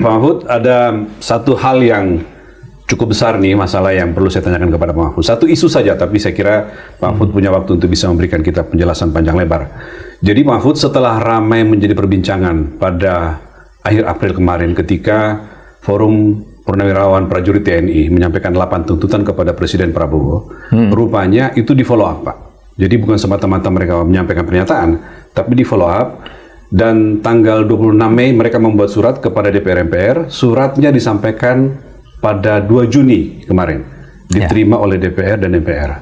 Pak Mahfud, ada satu hal yang cukup besar nih, masalah yang perlu saya tanyakan kepada Pak Mahfud. Satu isu saja, tapi saya kira Pak Mahfud punya waktu untuk bisa memberikan kita penjelasan panjang lebar. Jadi Pak Mahfud, setelah ramai menjadi perbincangan pada akhir April kemarin ketika Forum Purnawirawan Prajurit TNI menyampaikan 8 tuntutan kepada Presiden Prabowo, rupanya itu di follow up, Pak. Jadi bukan semata-mata mereka menyampaikan pernyataan, tapi di follow up. Dan tanggal 26 Mei mereka membuat surat kepada DPR MPR. Suratnya disampaikan pada 2 Juni kemarin, diterima oleh DPR dan MPR.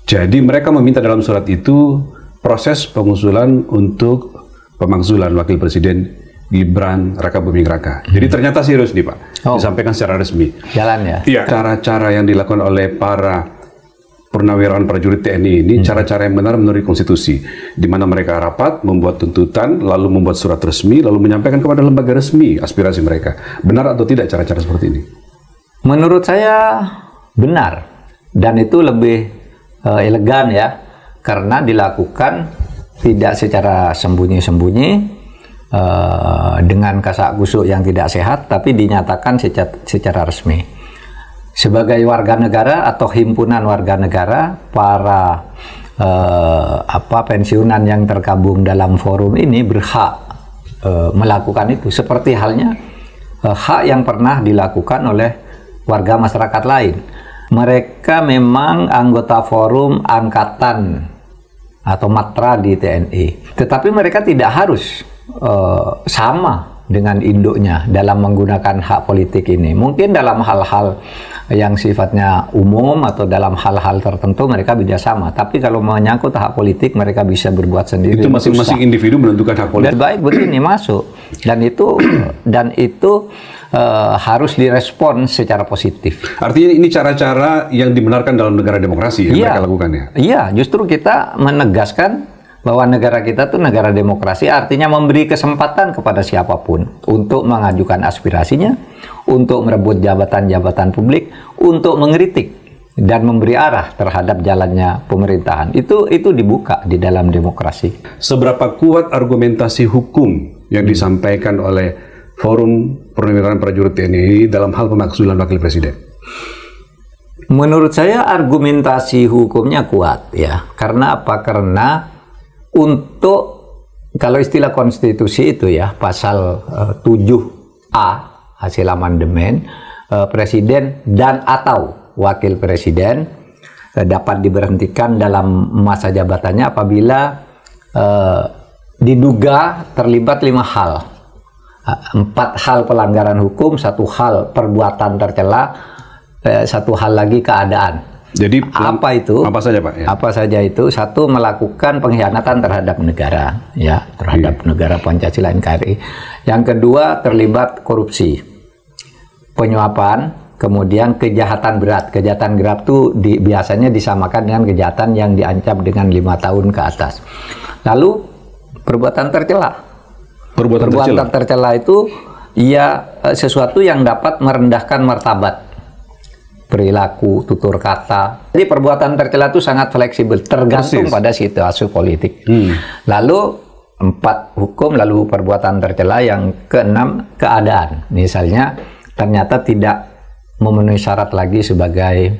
Jadi mereka meminta dalam surat itu proses pengusulan untuk pemakzulan Wakil Presiden Gibran Rakabuming Raka. Jadi ternyata serius nih Pak, disampaikan secara resmi. Jalan ya? Iya. Cara-cara yang dilakukan oleh para Purnawirawan Prajurit TNI ini cara-cara yang benar menurut konstitusi, di mana mereka rapat, membuat tuntutan, lalu membuat surat resmi, lalu menyampaikan kepada lembaga resmi aspirasi mereka. Benar atau tidak cara-cara seperti ini? Menurut saya benar, dan itu lebih elegan ya, karena dilakukan tidak secara sembunyi-sembunyi, dengan kasak kusuk yang tidak sehat, tapi dinyatakan secara resmi. Sebagai warga negara atau himpunan warga negara, para pensiunan yang tergabung dalam forum ini berhak melakukan itu, seperti halnya hak yang pernah dilakukan oleh warga masyarakat lain. Mereka memang anggota forum angkatan atau matra di TNI, tetapi mereka tidak harus sama dengan induknya dalam menggunakan hak politik ini. Mungkin dalam hal-hal yang sifatnya umum atau dalam hal-hal tertentu mereka bisa sama, tapi kalau menyangkut hak politik mereka bisa berbuat sendiri. Itu masing-masing individu menentukan hak politik. Dan baik begini masuk, dan itu harus direspon secara positif. Artinya ini cara-cara yang dibenarkan dalam negara demokrasi yang mereka lakukan ya? Iya, justru kita menegaskan bahwa negara kita tuh negara demokrasi, artinya memberi kesempatan kepada siapapun untuk mengajukan aspirasinya, untuk merebut jabatan-jabatan publik, untuk mengkritik dan memberi arah terhadap jalannya pemerintahan. Itu dibuka di dalam demokrasi. Seberapa kuat argumentasi hukum yang disampaikan oleh Forum Purnawirawan Prajurit TNI dalam hal pemakzulan Wakil Presiden? Menurut saya argumentasi hukumnya kuat ya. Karena apa? Karena untuk, kalau istilah konstitusi itu ya, pasal 7A hasil amandemen, presiden dan atau wakil presiden dapat diberhentikan dalam masa jabatannya apabila diduga terlibat 5 hal. 4 hal pelanggaran hukum, 1 hal perbuatan tercela, 1 hal lagi keadaan. Jadi apa itu? Apa saja Pak? Ya. Apa saja itu? 1, melakukan pengkhianatan terhadap negara, ya, terhadap negara Pancasila NKRI. Yang kedua, terlibat korupsi, penyuapan, kemudian kejahatan berat. Kejahatan berat itu biasanya disamakan dengan kejahatan yang diancam dengan 5 tahun ke atas. Lalu perbuatan tercela. Perbuatan tercela itu ya sesuatu yang dapat merendahkan martabat, perilaku, tutur kata. Jadi perbuatan tercela itu sangat fleksibel, tergantung pada situasi politik. Lalu 4 hukum, lalu perbuatan tercela. Yang ke-6 keadaan. Misalnya ternyata tidak memenuhi syarat lagi sebagai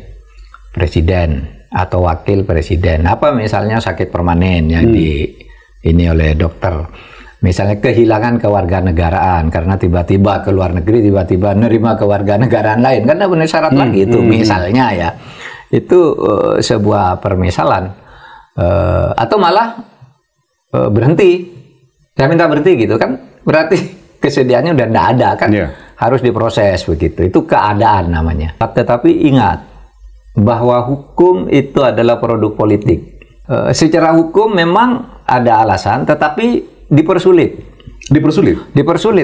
presiden atau wakil presiden. Apa misalnya sakit permanen yang ini oleh dokter. Misalnya kehilangan kewarganegaraan karena tiba-tiba ke luar negeri, tiba-tiba nerima kewarganegaraan lain, karena benar syarat lagi itu misalnya ya. Itu sebuah permisalan. Atau malah berhenti. Saya minta berhenti gitu kan, berarti kesediaannya udah tidak ada kan. Harus diproses begitu. Itu keadaan namanya. Tetapi ingat bahwa hukum itu adalah produk politik. Secara hukum memang ada alasan, tetapi dipersulit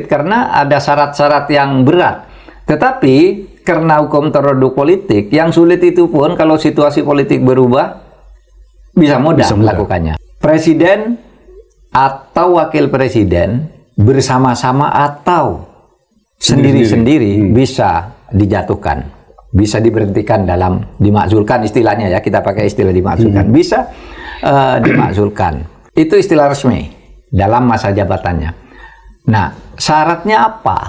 karena ada syarat-syarat yang berat. Tetapi karena hukum produk politik, yang sulit itu pun kalau situasi politik berubah bisa mudah melakukannya. Presiden atau wakil presiden bersama-sama atau sendiri-sendiri bisa dijatuhkan, bisa diberhentikan, dalam dimakzulkan istilahnya ya, kita pakai istilah dimakzulkan, bisa dimakzulkan. Itu istilah resmi dalam masa jabatannya. Nah, syaratnya apa?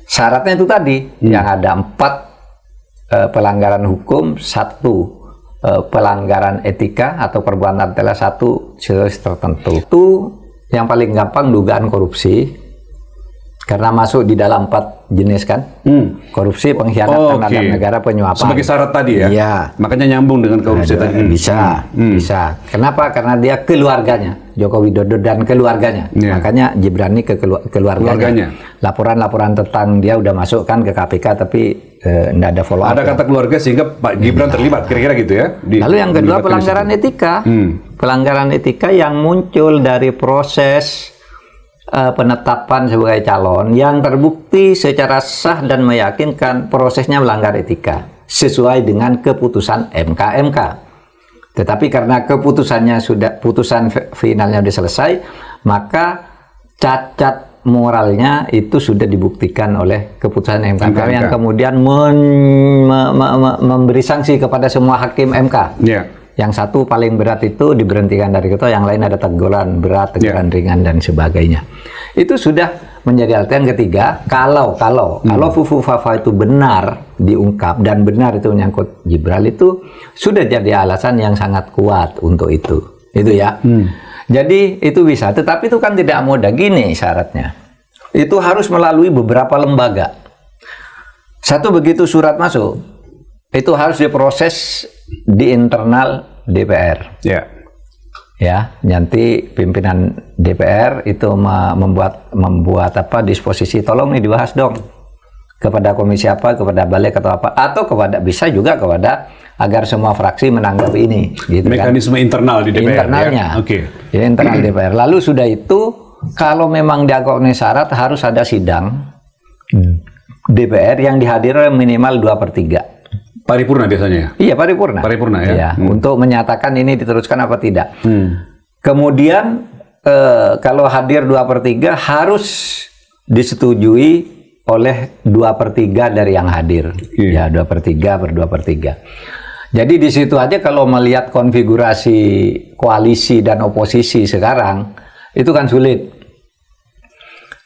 Syaratnya itu tadi, yang ada 4 pelanggaran hukum, 1 pelanggaran etika atau perbuatan telah 1 jenis tertentu. Itu yang paling gampang dugaan korupsi, karena masuk di dalam 4 jenis kan, korupsi, pengkhianatan terhadap negara, penyuapan. Sebagai syarat tadi ya? Iya. Makanya nyambung dengan korupsi tadi. Bisa. Kenapa? Karena dia keluarganya, Joko Widodo dan keluarganya. Makanya Gibran ini ke keluarganya. Laporan-laporan tentang dia udah masuk kan ke KPK, tapi enggak ada follow up. Ada kata keluarga sehingga Pak Gibran terlibat, kira-kira gitu ya? Lalu yang kedua pelanggaran etika. Pelanggaran etika yang muncul dari proses penetapan sebagai calon yang terbukti secara sah dan meyakinkan prosesnya melanggar etika sesuai dengan keputusan MK. Tetapi karena putusan finalnya sudah selesai, maka cacat moralnya itu sudah dibuktikan oleh keputusan MK. Yang kemudian memberi sanksi kepada semua hakim MK. Yang 1 paling berat itu diberhentikan dari ketua, yang lain ada teguran berat, teguran ringan dan sebagainya. Itu sudah menjadi alasan. Yang ketiga, kalau Fufu Fafa itu benar diungkap dan benar itu menyangkut Gibran, itu sudah jadi alasan yang sangat kuat untuk itu ya. Jadi itu bisa, tetapi itu kan tidak mudah. Gini syaratnya, itu harus melalui beberapa lembaga. 1, begitu surat masuk, itu harus diproses di internal DPR. Ya, nanti pimpinan DPR itu membuat disposisi, tolong nih dibahas dong kepada komisi apa, kepada balik atau apa, atau bisa juga kepada agar semua fraksi menanggapi ini. Gitu Mekanisme internal di DPR. Internalnya, ya, internal DPR. Lalu sudah itu, kalau memang dianggap memenuhi syarat, harus ada sidang DPR yang dihadiri minimal 2/3. Paripurna biasanya? Iya, paripurna. Paripurna ya? Iya, untuk menyatakan ini diteruskan apa tidak. Kemudian kalau hadir 2/3 harus disetujui oleh 2/3 dari yang hadir. Ya, 2/3/2/3. Jadi di situ aja kalau melihat konfigurasi koalisi dan oposisi sekarang, itu kan sulit.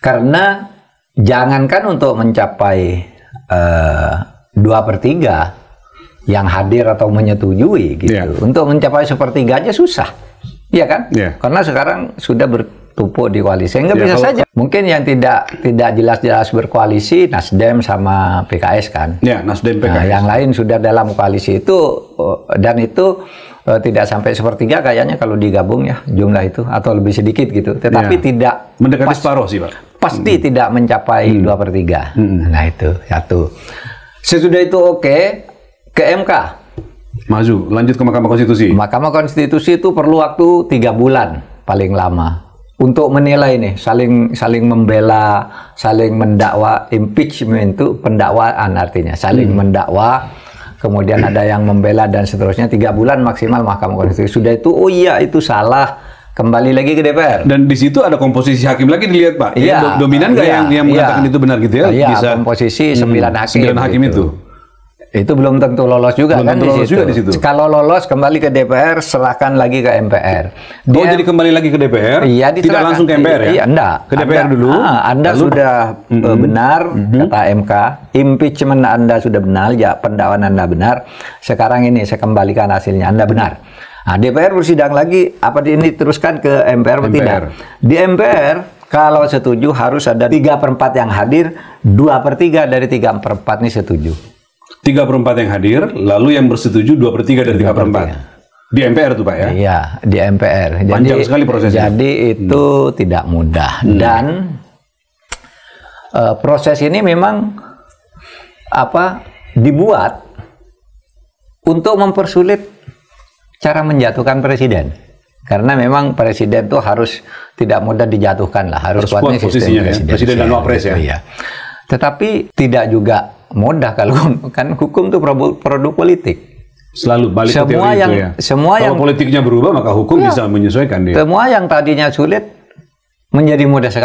Karena jangankan untuk mencapai 2/3 yang hadir atau menyetujui gitu. Untuk mencapai 1/3 aja susah. Iya kan? Karena sekarang sudah bertumpuk di koalisi. Sehingga bisa saja. Mungkin yang tidak jelas-jelas berkoalisi Nasdem sama PKS kan. Ya, Nasdem PKS. Nah, yang lain sudah dalam koalisi itu, dan itu tidak sampai 1/3 kayaknya kalau digabung ya jumlah itu, atau lebih sedikit gitu. Tetapi tidak mendekati separuh sih, Pak. Pasti tidak mencapai 2/3. Nah, itu satu. Sesudah itu ke MK. Maju, lanjut ke Mahkamah Konstitusi. Mahkamah Konstitusi itu perlu waktu 3 bulan paling lama untuk menilai nih, saling membela, saling mendakwa. Impeachment itu pendakwaan artinya, saling mendakwa. Kemudian ada yang membela dan seterusnya. 3 bulan maksimal Mahkamah Konstitusi. Sudah itu, oh iya itu salah, kembali lagi ke DPR. Dan di situ ada komposisi hakim lagi dilihat, Pak. Iya. Dominan nggak yang mengatakan itu benar gitu ya? Iya, bisa komposisi 9 hakim. 9 hakim gitu. Itu belum tentu lolos juga belum kan tentu lolos juga di situ. Kalau lolos kembali ke DPR, serahkan lagi ke MPR. Jadi kembali lagi ke DPR? Iya, tidak langsung ke MPR ya? Iya, enggak. Ke DPR dulu. Anda sudah benar kata MK, impeachment Anda sudah benar, ya pendakwaan Anda benar. Sekarang ini saya kembalikan hasilnya, Anda benar. Nah, DPR bersidang lagi, apa ini teruskan ke MPR atau tidak? Di MPR kalau setuju harus ada 3/4 yang hadir, 2/3 dari 3/4 ini setuju. 3/4 yang hadir, lalu yang bersetuju 2/3 dari 3/4. Di MPR tuh Pak ya? Iya, di MPR. Panjang sekali prosesnya. Jadi itu tidak mudah. Dan proses ini memang dibuat untuk mempersulit cara menjatuhkan presiden. Karena memang presiden itu harus tidak mudah dijatuhkan lah, harus kuatnya posisinya ya, presiden dan wapres ya. Iya. Tetapi tidak juga mudah kalau kan hukum itu produk politik. Selalu balik ke teori itu ya. Kalau politiknya berubah maka hukum bisa menyesuaikan dia. Semua yang tadinya sulit menjadi mudah sekali.